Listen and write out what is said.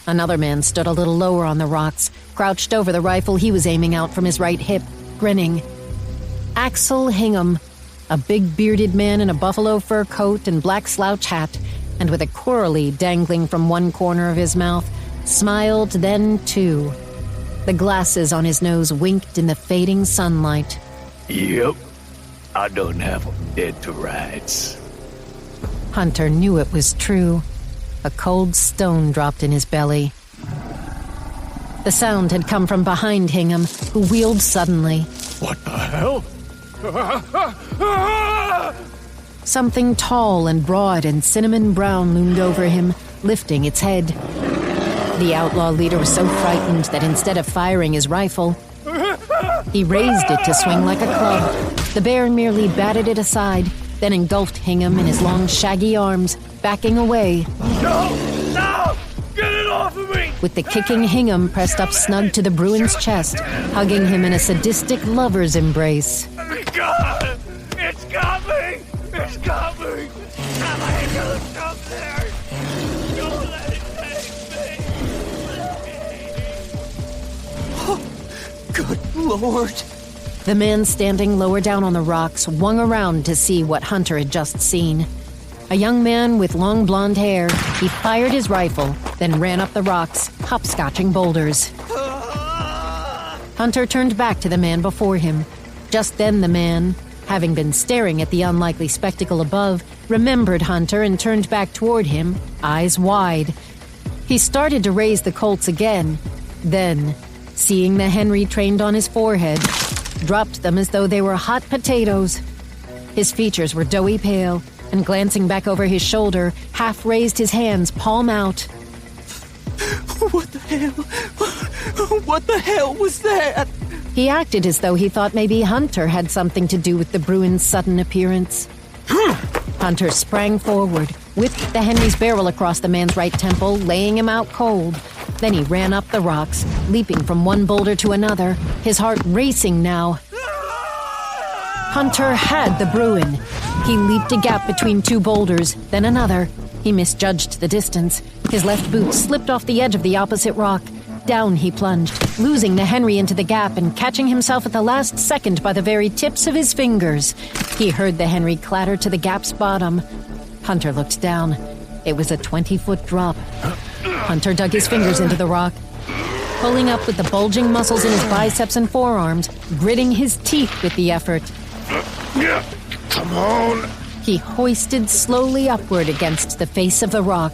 Another man stood a little lower on the rocks, crouched over the rifle he was aiming out from his right hip, grinning. Axel Hingham, a big bearded man in a buffalo fur coat and black slouch hat, and with a quarterly dangling from one corner of his mouth, smiled then too. The glasses on his nose winked in the fading sunlight. Yep, I don't have them dead to rights. Hunter knew it was true. A cold stone dropped in his belly. The sound had come from behind Hingham, who wheeled suddenly. What the hell? Something tall and broad and cinnamon brown loomed over him, lifting its head. The outlaw leader was so frightened that instead of firing his rifle, he raised it to swing like a club. The bear merely batted it aside, then engulfed Hingham in his long, shaggy arms, backing away. No! No! Get it off of me! With the kicking Hingham pressed up snug to the Bruin's chest, hugging him in a sadistic lover's embrace. God! It's got me! It's got me! I'm gonna stop there! Don't let it take me! Oh, good Lord! The man standing lower down on the rocks swung around to see what Hunter had just seen. A young man with long blonde hair. He fired his rifle, then ran up the rocks, hopscotching boulders. Hunter turned back to the man before him. Just then the man, having been staring at the unlikely spectacle above, remembered Hunter and turned back toward him, eyes wide. He started to raise the Colts again. Then, seeing the Henry trained on his forehead, dropped them as though they were hot potatoes. His features were doughy pale, and glancing back over his shoulder, half raised his hands, palm out. What the hell? What the hell was that? He acted as though he thought maybe Hunter had something to do with the Bruin's sudden appearance. Hunter sprang forward, whipped the Henry's barrel across the man's right temple, laying him out cold. Then he ran up the rocks, leaping from one boulder to another, his heart racing now. Hunter had the Bruin. He leaped a gap between two boulders, then another. He misjudged the distance. His left boot slipped off the edge of the opposite rock. Down he plunged, losing the Henry into the gap and catching himself at the last second by the very tips of his fingers. He heard the Henry clatter to the gap's bottom. Hunter looked down. It was a 20-foot drop. Hunter dug his fingers into the rock, pulling up with the bulging muscles in his biceps and forearms, gritting his teeth with the effort. Come on! He hoisted slowly upward against the face of the rock.